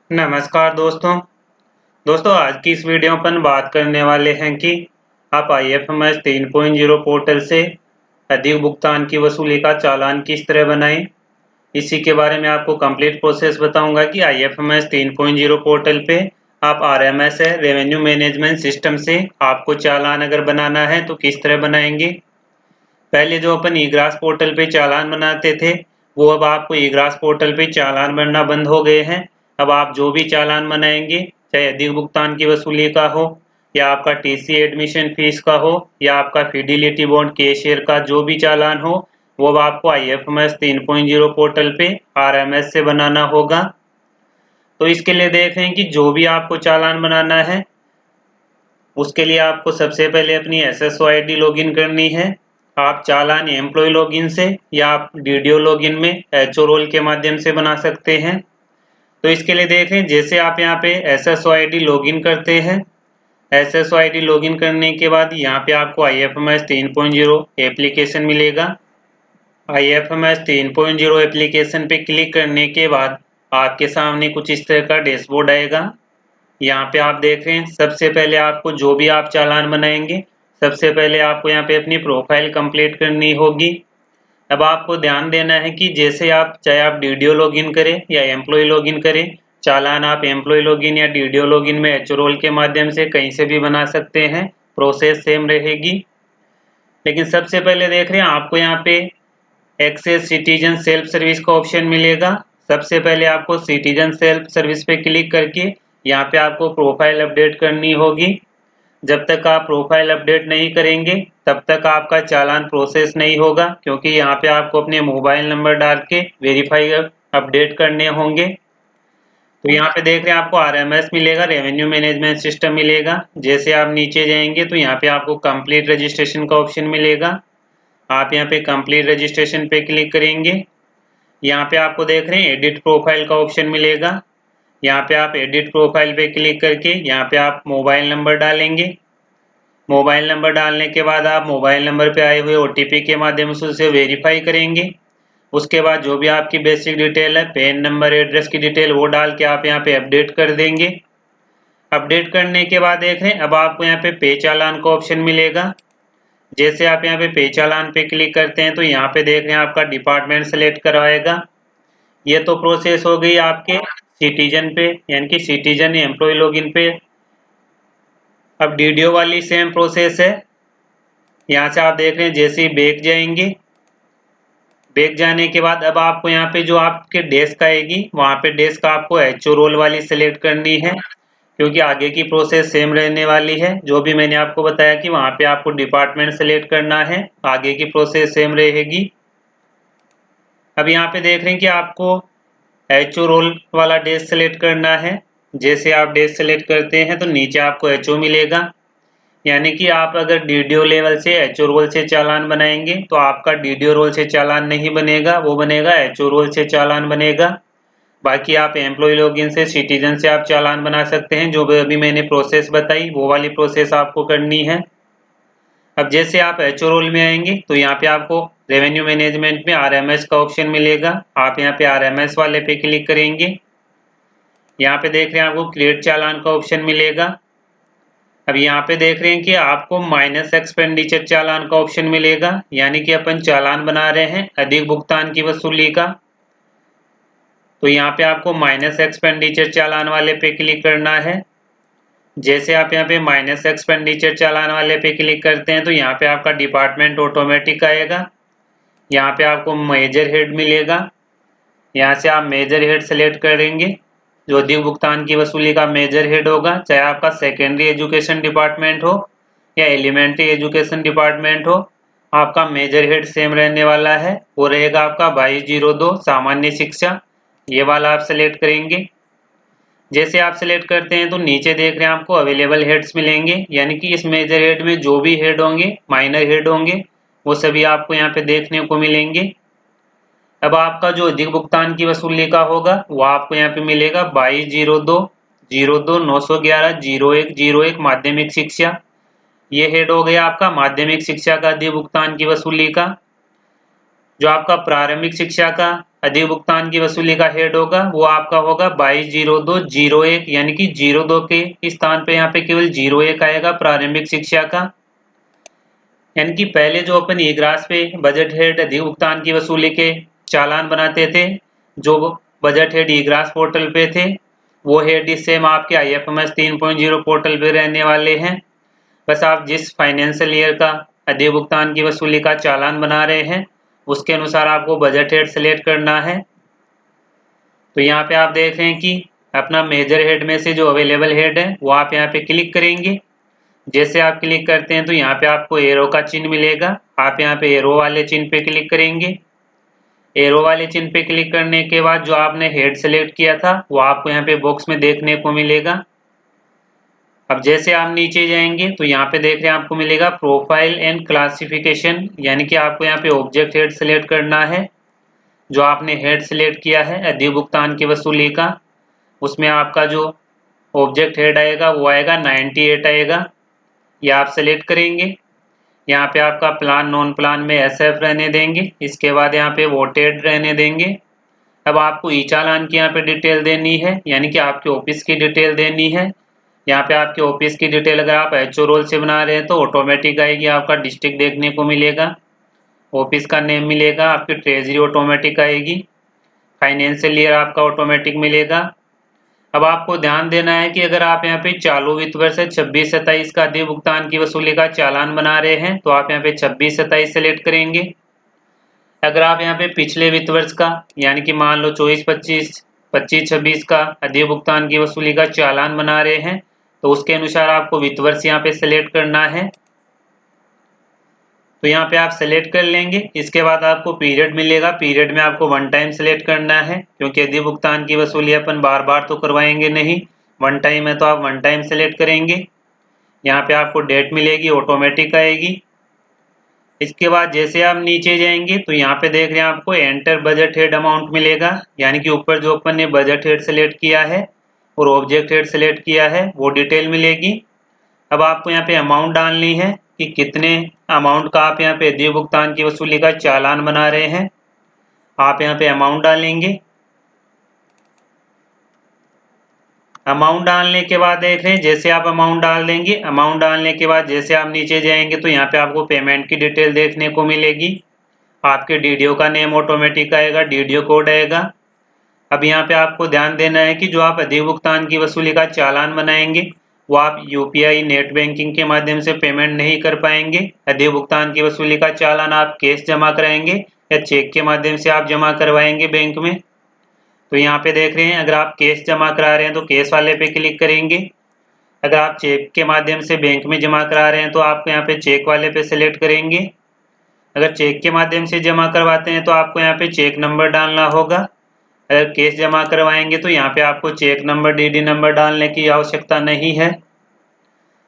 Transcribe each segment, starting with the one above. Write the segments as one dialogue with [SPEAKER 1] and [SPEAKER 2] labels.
[SPEAKER 1] नमस्कार दोस्तों आज की इस वीडियो पर बात करने वाले हैं कि आप IFMS 3.0 पोर्टल से अधिक भुगतान की वसूली का चालान किस तरह बनाएं। इसी के बारे में आपको कंप्लीट प्रोसेस बताऊंगा कि IFMS 3.0 पोर्टल पे आप RMS है रेवेन्यू मैनेजमेंट सिस्टम से आपको चालान अगर बनाना है तो किस तरह बनाएंगे। पहले जो अपन ईग्रास पोर्टल पे चालान बनाते थे वो अब आपको ईग्रास पोर्टल पे चालान बनना बंद हो गए हैं। अब आप जो भी चालान बनाएंगे चाहे अधिक भुगतान की वसूली का हो या आपका TC एडमिशन फीस का हो या आपका फिडिलिटी बॉन्ड कैशियर का जो भी चालान हो वो अब आपको IFMS 3.0 पोर्टल पे RMS से बनाना होगा। तो इसके लिए देखें कि जो भी आपको चालान बनाना है उसके लिए आपको सबसे पहले अपनी SSO ID लॉगिन करनी है। आप चालान एम्प्लॉय लॉगिन से या आप DDO लॉगिन में HO रोल के माध्यम से बना सकते हैं। तो इसके लिए देखें जैसे आप यहाँ पे SSO ID लॉगिन करते हैं, SSO ID लॉगिन करने के बाद यहाँ पे आपको IFMS 3.0 एप्लीकेशन मिलेगा। IFMS 3.0 एप्लीकेशन पे क्लिक करने के बाद आपके सामने कुछ इस तरह का डैशबोर्ड आएगा। यहाँ पे आप देख रहे हैं सबसे पहले आपको जो भी आप चालान बनाएंगे सबसे पहले आपको यहाँ पे अपनी प्रोफाइल कंप्लीट करनी होगी। अब आपको ध्यान देना है कि जैसे आप चाहे आप DDO लॉगिन करें या एम्प्लॉय लॉगिन करें, चालान आप एम्प्लॉय लॉगिन या DDO लॉगिन में HO रोल के माध्यम से कहीं से भी बना सकते हैं, प्रोसेस सेम रहेगी। लेकिन सबसे पहले देख रहे हैं आपको यहाँ पे एक्सेस सिटीजन सेल्फ सर्विस का ऑप्शन मिलेगा। सबसे पहले आपको सिटीजन सेल्फ सर्विस पे क्लिक करके यहाँ पे आपको प्रोफाइल अपडेट करनी होगी। जब तक आप प्रोफाइल अपडेट नहीं करेंगे तब तक आपका चालान प्रोसेस नहीं होगा, क्योंकि यहाँ पे आपको अपने मोबाइल नंबर डाल के वेरीफाई अपडेट करने होंगे। तो यहाँ पे देख रहे हैं आपको RMS मिलेगा, रेवेन्यू मैनेजमेंट सिस्टम मिलेगा। जैसे आप नीचे जाएंगे तो यहाँ पे आपको कंप्लीट रजिस्ट्रेशन का ऑप्शन मिलेगा। आप यहाँ पे कंप्लीट रजिस्ट्रेशन पे क्लिक करेंगे। यहाँ पे आपको देख रहे हैं एडिट प्रोफाइल का ऑप्शन मिलेगा। यहाँ पे आप एडिट प्रोफाइल पे क्लिक करके यहाँ पे आप मोबाइल नंबर डालेंगे। मोबाइल नंबर डालने के बाद आप मोबाइल नंबर पे आए हुए OTP के माध्यम से उसे वेरीफाई करेंगे। उसके बाद जो भी आपकी बेसिक डिटेल है, पैन नंबर, एड्रेस की डिटेल, वो डाल के आप यहाँ पे अपडेट कर देंगे। अपडेट करने के बाद देख रहे हैं अब आपको यहाँ पे पे चालान का ऑप्शन मिलेगा। जैसे आप यहाँ पे पे चालान पे क्लिक करते हैं तो यहाँ पे देख रहे हैं आपका डिपार्टमेंट सेलेक्ट करवाएगा। ये तो प्रोसेस हो गई आपके सिटीजन पे, यानी कि सिटीजन एम्प्लॉय लॉगिन पे। अब DDO वाली सेम प्रोसेस है। यहाँ से आप देख रहे हैं जैसे ही बैक जाएंगे, बैक जाने के बाद अब आपको यहाँ पे जो आपके डेस्क आएगी वहाँ पे डेस्क आपको HO रोल वाली सेलेक्ट करनी है, क्योंकि आगे की प्रोसेस सेम रहने वाली है। जो भी मैंने आपको बताया कि वहाँ पे आपको डिपार्टमेंट सेलेक्ट करना है, आगे की प्रोसेस सेम रहेगी। अब यहाँ पे देख रहे हैं कि आपको HO रोल वाला डेस्क सेलेक्ट करना है। जैसे आप डेस्क सेलेक्ट करते हैं तो नीचे आपको HO मिलेगा, यानी कि आप अगर DDO लेवल से HO रोल से चालान बनाएंगे तो आपका DDO रोल से चालान नहीं बनेगा, वो बनेगा HO रोल से चालान बनेगा। बाकी आप एम्प्लॉय लॉगिन से, सिटीजन से आप चालान बना सकते हैं। जो भी अभी मैंने प्रोसेस बताई वो वाली प्रोसेस आपको करनी है। अब जैसे आप HO रोल में आएंगे तो यहाँ पे आपको रेवेन्यू मैनेजमेंट में RMS का ऑप्शन मिलेगा। आप यहाँ पे RMS वाले पे क्लिक करेंगे। यहाँ पे देख रहे हैं आपको क्रिएट चालान का ऑप्शन मिलेगा। अब यहाँ पे देख रहे हैं कि आपको माइनस एक्सपेंडिचर चालान का ऑप्शन मिलेगा, यानी कि अपन चालान बना रहे हैं अधिक भुगतान की वसूली का। तो यहाँ पे आपको माइनस एक्सपेंडिचर चालान वाले पे क्लिक करना है। जैसे आप यहाँ पे माइनस एक्सपेंडिचर चालान वाले पे क्लिक करते हैं तो यहाँ पे आपका डिपार्टमेंट ऑटोमेटिक आएगा। यहाँ पे आपको मेजर हेड मिलेगा। यहाँ से आप मेजर हेड सेलेक्ट करेंगे। जो अधिक भुगतान की वसूली का मेजर हेड होगा, चाहे आपका सेकेंडरी एजुकेशन डिपार्टमेंट हो या एलिमेंट्री एजुकेशन डिपार्टमेंट हो, आपका मेजर हेड सेम रहने वाला है। वो रहेगा आपका 2202 सामान्य शिक्षा। ये वाला आप सेलेक्ट करेंगे। जैसे आप सेलेक्ट करते हैं तो नीचे देख रहे हैं आपको अवेलेबल हेड्स मिलेंगे, यानी कि इस मेजर हेड में जो भी हेड होंगे, माइनर हेड होंगे, वो सभी आपको यहाँ पे देखने को मिलेंगे। अब आपका जो अधिक भुगतान की वसूली का होगा वो आपको यहाँ पे मिलेगा 2202-02-911-0101 माध्यमिक शिक्षा। ये हेड हो गया आपका माध्यमिक शिक्षा का अधिक भुगतान की वसूली का। जो आपका प्रारंभिक शिक्षा का अधिक भुगतान की वसूली का हेड होगा वो आपका होगा 220201, यानी कि 02 के स्थान पे यहाँ पे केवल 01 आएगा प्रारंभिक शिक्षा का। यानी कि पहले जो अपन ई ग्रास पे बजट हेड अधिक भुगतान की वसूली के चालान बनाते थे, जो बजट हेड ई ग्रास पोर्टल पे थे, वो हेड इस सेम आपके IFMS 3.0 पोर्टल पे रहने वाले हैं। बस आप जिस फाइनेंशियल ईयर का अधिक भुगतान की वसूली का चालान बना रहे हैं उसके अनुसार आपको बजट हेड सेलेक्ट करना है। तो यहाँ पे आप देख रहे हैं कि अपना मेजर हेड में से जो अवेलेबल हेड है वो आप यहाँ पे क्लिक करेंगे। जैसे आप क्लिक करते हैं तो यहाँ पे आपको एरो का चिन्ह मिलेगा, आप यहाँ पे एरो वाले चिन्ह पे क्लिक करेंगे। एरो वाले चिन्ह पे क्लिक करने के बाद जो आपने हेड सेलेक्ट किया था वो आपको यहाँ पे बॉक्स में देखने को मिलेगा। अब जैसे आप नीचे जाएंगे तो यहाँ पे देख रहे हैं आपको मिलेगा प्रोफाइल एंड क्लासिफिकेशन, यानी कि आपको यहाँ पे ऑब्जेक्ट हेड सेलेक्ट करना है। जो आपने हेड सेलेक्ट किया है अधिक भुगतान की वसूली का, उसमें आपका जो ऑब्जेक्ट हेड आएगा वो आएगा 98 आएगा, ये आप सेलेक्ट करेंगे। यहाँ पे आपका प्लान नॉन प्लान में SF रहने देंगे, इसके बाद यहाँ पे वोटेड रहने देंगे। अब आपको ई चालान की यहाँ पे डिटेल देनी है, यानी कि आपके ऑफिस की डिटेल देनी है। यहाँ पे आपके ऑफिस की डिटेल अगर आप HO रोल से बना रहे हैं तो ऑटोमेटिक आएगी, आपका डिस्ट्रिक्ट देखने को मिलेगा, ऑफिस का नेम मिलेगा, आपकी ट्रेजरी ऑटोमेटिक आएगी, फाइनेंशियल ईयर आपका ऑटोमेटिक मिलेगा। अब आपको ध्यान देना है कि अगर आप यहाँ पे चालू वित्त वर्ष 26-27 का अधिक भुगतान की वसूली का चालान बना रहे हैं तो आप यहाँ पे 26-27 सेलेक्ट करेंगे। अगर आप यहाँ पे पिछले वित्त वर्ष का यानी कि मान लो 24-25, 25-26 का अधिक भुगतान की वसूली का चालान बना रहे हैं तो उसके अनुसार आपको वित्त वर्ष यहाँ पे सेलेक्ट करना है। तो यहाँ पे आप सेलेक्ट कर लेंगे। इसके बाद आपको पीरियड मिलेगा, पीरियड में आपको वन टाइम सेलेक्ट करना है, क्योंकि अधिक भुगतान की वसूली अपन बार बार तो करवाएंगे नहीं, वन टाइम है तो आप वन टाइम सेलेक्ट करेंगे। यहाँ पे आपको डेट मिलेगी, ऑटोमेटिक आएगी। इसके बाद जैसे आप नीचे जाएंगे तो यहाँ पे देख रहे हैं आपको एंटर बजट हेड अमाउंट मिलेगा, यानी कि ऊपर जो अपन ने बजट हेड सेलेक्ट किया है और ऑब्जेक्ट हेड सेलेक्ट किया है वो डिटेल मिलेगी। अब आपको यहाँ पे अमाउंट डालनी है कि कितने अमाउंट का आप यहाँ पे अधिक भुगतान की वसूली का चालान बना रहे हैं, आप यहाँ पे अमाउंट डालेंगे। अमाउंट डालने के बाद देख रहे हैं जैसे आप अमाउंट डाल देंगे, अमाउंट डालने के बाद जैसे आप नीचे जाएंगे तो यहाँ पे आपको पेमेंट की डिटेल देखने को मिलेगी, आपके DDO का नेम ऑटोमेटिक आएगा, DDO कोड आएगा। अब यहाँ पे आपको ध्यान देना है कि जो आप अधिक भुगतान की वसूली का चालान बनाएंगे वो आप UPI नेट बैंकिंग के माध्यम से पेमेंट नहीं कर पाएंगे। अधिक भुगतान की वसूली का चालान आप कैश जमा कराएंगे या चेक के माध्यम से आप जमा करवाएंगे बैंक में। तो यहाँ पे देख रहे हैं अगर आप कैश जमा करा रहे हैं तो कैश वाले पे क्लिक करेंगे, अगर आप चेक के माध्यम से बैंक में जमा करा रहे हैं तो आपको यहाँ पे चेक वाले पे सिलेक्ट करेंगे। अगर चेक के माध्यम से जमा करवाते हैं तो आपको यहाँ पे चेक नंबर डालना होगा, अगर कैश जमा करवाएंगे तो यहाँ पे आपको चेक नंबर DD नंबर डालने की आवश्यकता नहीं है।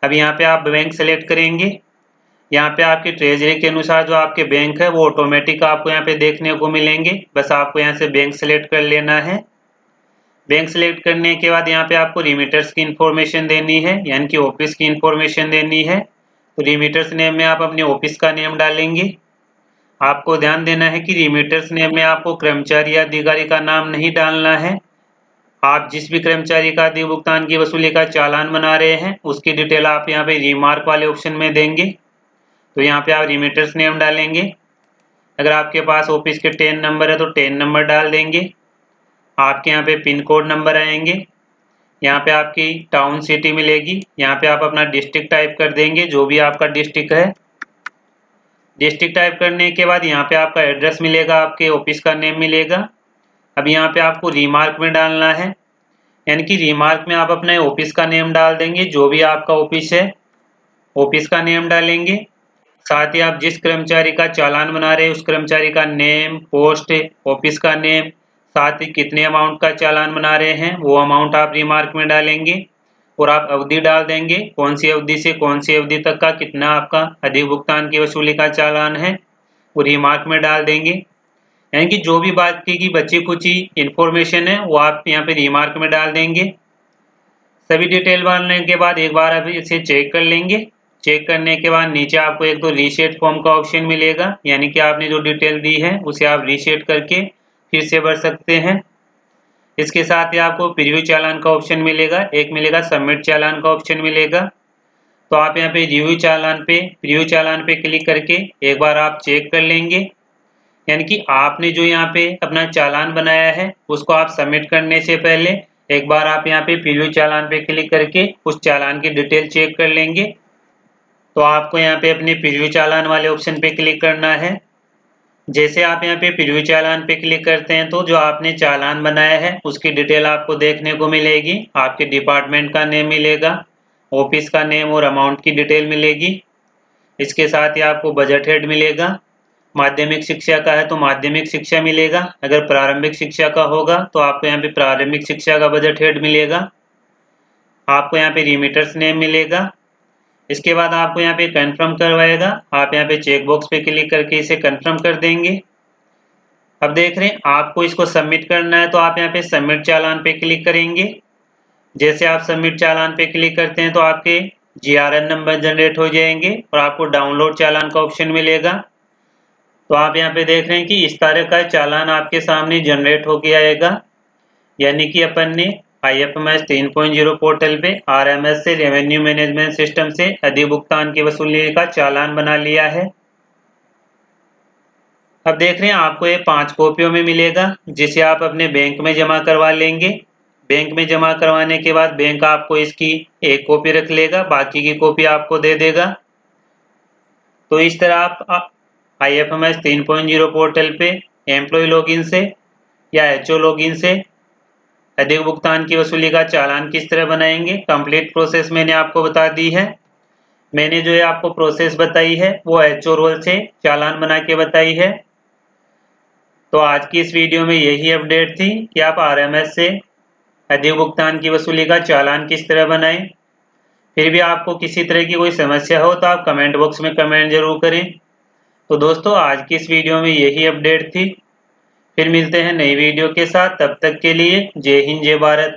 [SPEAKER 1] अब यहाँ पे आप बैंक सेलेक्ट करेंगे, यहाँ पे आपकी ट्रेजरी के अनुसार जो आपके बैंक है वो ऑटोमेटिक आपको यहाँ पे देखने को मिलेंगे, बस आपको यहाँ से बैंक सेलेक्ट कर लेना है। बैंक सेलेक्ट करने के बाद यहाँ पे आपको रिमीटर्स की इंफॉर्मेशन देनी है, यानी कि ऑफिस की इंफॉर्मेशन देनी है। तो रिमीटर्स नेम में आप अपने ऑफिस का नेम डालेंगे। आपको ध्यान देना है कि रिमीटर्स नेम में आपको कर्मचारी या अधिकारी का नाम नहीं डालना है। आप जिस भी कर्मचारी का अधिक भुगतान की वसूली का चालान बना रहे हैं उसकी डिटेल आप यहाँ पे रिमार्क वाले ऑप्शन में देंगे। तो यहाँ पे आप रिमीटर्स नेम डालेंगे, अगर आपके पास ऑफिस के 10 नंबर है तो 10 नंबर डाल देंगे। आपके यहाँ पे पिन कोड नंबर आएंगे, यहाँ पे आपकी टाउन सिटी मिलेगी, यहाँ पे आप अपना डिस्ट्रिक्ट टाइप कर देंगे, जो भी आपका डिस्ट्रिक्ट है। डिस्ट्रिक्ट टाइप करने के बाद यहाँ पे आपका एड्रेस मिलेगा, आपके ऑफिस का नेम मिलेगा। अब यहाँ पे आपको रिमार्क में डालना है, यानी कि रिमार्क में आप अपने ऑफिस का नेम डाल देंगे, जो भी आपका ऑफिस है ऑफिस का नेम डालेंगे। साथ ही आप जिस कर्मचारी का चालान बना रहे हैं उस कर्मचारी का नेम, पोस्ट, ऑफिस का नेम, साथ ही कितने अमाउंट का चालान बना रहे हैं वो अमाउंट आप रिमार्क में डालेंगे। और आप अवधि डाल देंगे, कौन सी अवधि से कौन सी अवधि तक का कितना आपका अधिक भुगतान की वसूली का चालान है वो रिमार्क में डाल देंगे। यानी कि जो भी बाकी की बची कुची इंफॉर्मेशन है वो आप यहाँ पे रिमार्क में डाल देंगे। सभी डिटेल डालने के बाद एक बार आप इसे चेक कर लेंगे। चेक करने के बाद नीचे आपको एक तो रीसेट फॉर्म का ऑप्शन मिलेगा, यानी कि आपने जो डिटेल दी है उसे आप रीसेट करके फिर से भर सकते हैं। इसके साथ ही आपको प्रीव्यू चालान का ऑप्शन मिलेगा, एक मिलेगा सबमिट चालान का ऑप्शन मिलेगा। तो आप यहाँ पे प्रीव्यू चालान पे क्लिक करके एक बार आप चेक कर लेंगे, यानी कि आपने जो यहाँ पे अपना चालान बनाया है उसको आप सबमिट करने से पहले एक बार आप यहाँ पे प्रीव्यू चालान पे क्लिक करके उस चालान की डिटेल चेक कर लेंगे। तो आपको यहाँ पे अपने प्रीव्यू चालान वाले ऑप्शन पे क्लिक करना है। जैसे आप यहाँ पे प्रीव्यू चालान पे क्लिक करते हैं तो जो आपने चालान बनाया है उसकी डिटेल आपको देखने को मिलेगी। आपके डिपार्टमेंट का नेम मिलेगा, ऑफिस का नेम और अमाउंट की डिटेल मिलेगी। इसके साथ ही आपको बजट हेड मिलेगा। माध्यमिक शिक्षा का है तो माध्यमिक शिक्षा मिलेगा, अगर प्रारंभिक शिक्षा का होगा तो आपको यहाँ पे प्रारंभिक शिक्षा का बजट हेड मिलेगा। आपको यहाँ पे रिमीटर्स नेम मिलेगा। इसके बाद आपको यहाँ पे कंफर्म करवाएगा, आप यहाँ पे चेक बॉक्स पे क्लिक करके इसे कंफर्म कर देंगे। अब देख रहे हैं आपको इसको सबमिट करना है तो आप यहाँ पे सबमिट चालान पे क्लिक करेंगे। जैसे आप सबमिट चालान पे क्लिक करते हैं तो आपके GRN नंबर जनरेट हो जाएंगे और आपको डाउनलोड चालान का ऑप्शन मिलेगा। तो आप यहाँ पे देख रहे हैं कि इस तरह का चालान आपके सामने जनरेट होके आएगा, यानी कि अपन ने IFMS 3.0 पोर्टल पे RMS से रेवेन्यू मैनेजमेंट सिस्टम से अधिक भुगतान की वसूली का चालान बना लिया है। अब देख रहे हैं आपको ये 5 कॉपियों में मिलेगा, जिसे आप अपने बैंक में जमा करवा लेंगे। बैंक में जमा करवाने के बाद बैंक आपको इसकी एक कॉपी रख लेगा, बाकी की कॉपी आपको दे देगा। तो इस तरह आप IFMS 3.0 पोर्टल पे एम्प्लॉय लॉगिन से या HO लॉगिन से अधिक भुगतान की वसूली का चालान किस तरह बनाएंगे, कंप्लीट प्रोसेस मैंने आपको बता दी है। मैंने जो है आपको प्रोसेस बताई है वो HO रोल से चालान बना के बताई है। तो आज की इस वीडियो में यही अपडेट थी कि आप RMS से अधिक भुगतान की वसूली का चालान किस तरह बनाएं। फिर भी आपको किसी तरह की कोई समस्या हो तो आप कमेंट बॉक्स में कमेंट जरूर करें। तो दोस्तों आज की इस वीडियो में यही अपडेट थी। फिर मिलते हैं नई वीडियो के साथ, तब तक के लिए जय हिंद जय भारत।